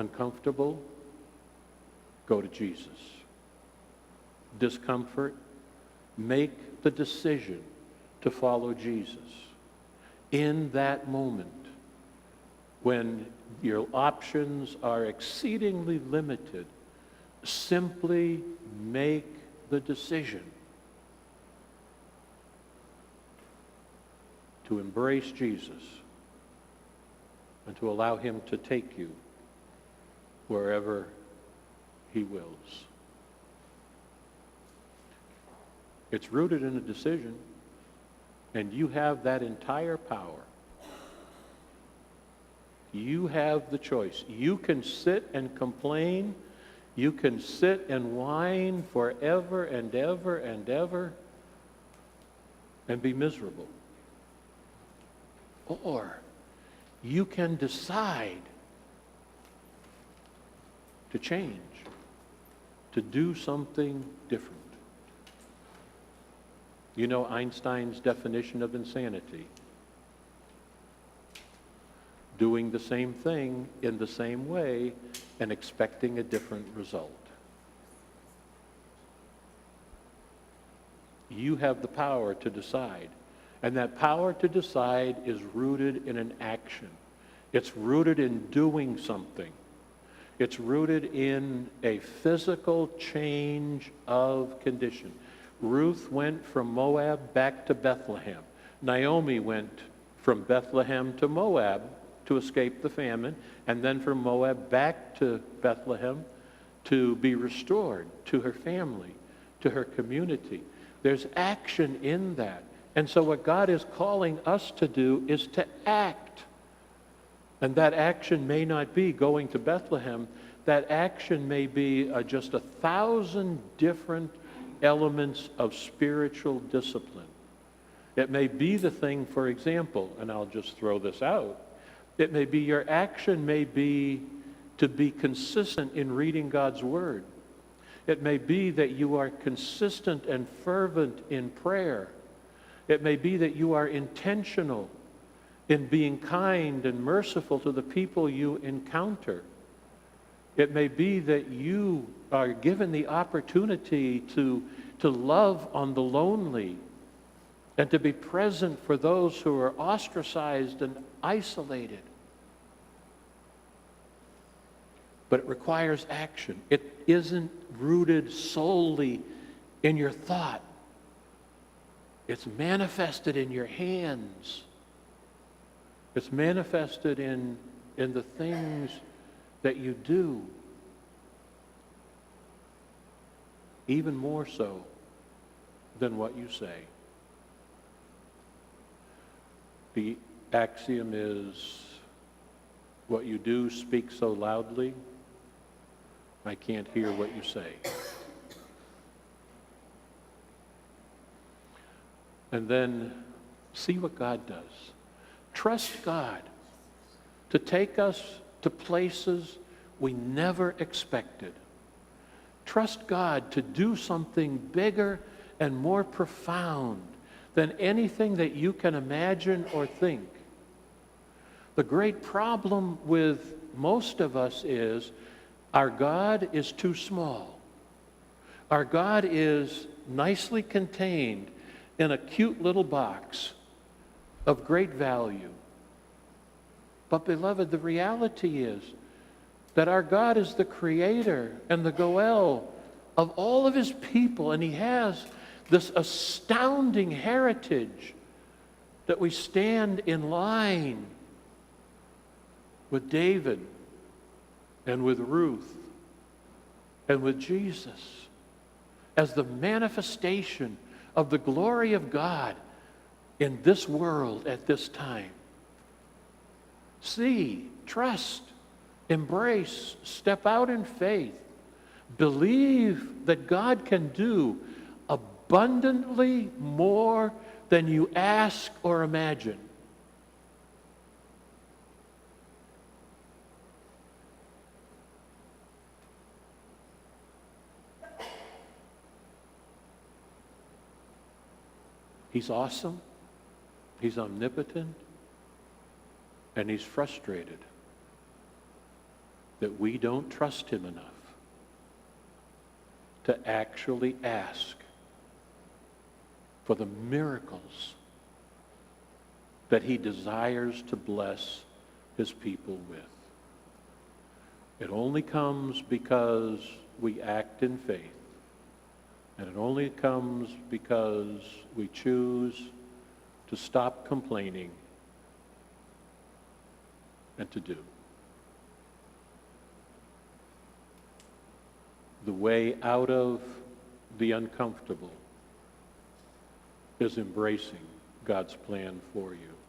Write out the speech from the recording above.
uncomfortable? Go to Jesus. Discomfort? Make the decision to follow Jesus. In that moment, when your options are exceedingly limited, simply make the decision to embrace Jesus and to allow him to take you wherever he wills. It's rooted in a decision, and you have that entire power. You have the choice. You can sit and complain. You can sit and whine forever and ever and ever and be miserable. Or you can decide to change, to do something different. You know Einstein's definition of insanity? Doing the same thing in the same way and expecting a different result. You have the power to decide. And that power to decide is rooted in an action. It's rooted in doing something. It's rooted in a physical change of condition. Ruth went from Moab back to Bethlehem. Naomi went from Bethlehem to Moab to escape the famine, and then from Moab back to Bethlehem to be restored to her family, to her community. There's action in that. And so what God is calling us to do is to act. And that action may not be going to Bethlehem. That action may be just 1,000 different elements of spiritual discipline. It may be the thing, for example, and I'll just throw this out, it may be your action may be to be consistent in reading God's Word. It may be that you are consistent and fervent in prayer. It may be that you are intentional in being kind and merciful to the people you encounter. It may be that you are given the opportunity to love on the lonely and to be present for those who are ostracized and isolated. But it requires action. It isn't rooted solely in your thought. It's manifested in your hands. It's manifested in the things that you do. Even more so than what you say. The axiom is, what you do speaks so loudly, I can't hear what you say. And then see what God does. Trust God to take us to places we never expected. Trust God to do something bigger and more profound than anything that you can imagine or think. The great problem with most of us is our God is too small. Our God is nicely contained in a cute little box of great value. But beloved, the reality is that our God is the creator and the Goel of all of his people, and he has this astounding heritage that we stand in line with David and with Ruth and with Jesus as the manifestation of the glory of God in this world at this time. See, trust, embrace, step out in faith. Believe that God can do abundantly more than you ask or imagine. He's awesome, he's omnipotent, and he's frustrated. that we don't trust him enough to actually ask for the miracles that he desires to bless his people with. It only comes because we act in faith. And it only comes because we choose to stop complaining and to do. The way out of the uncomfortable is embracing God's plan for you.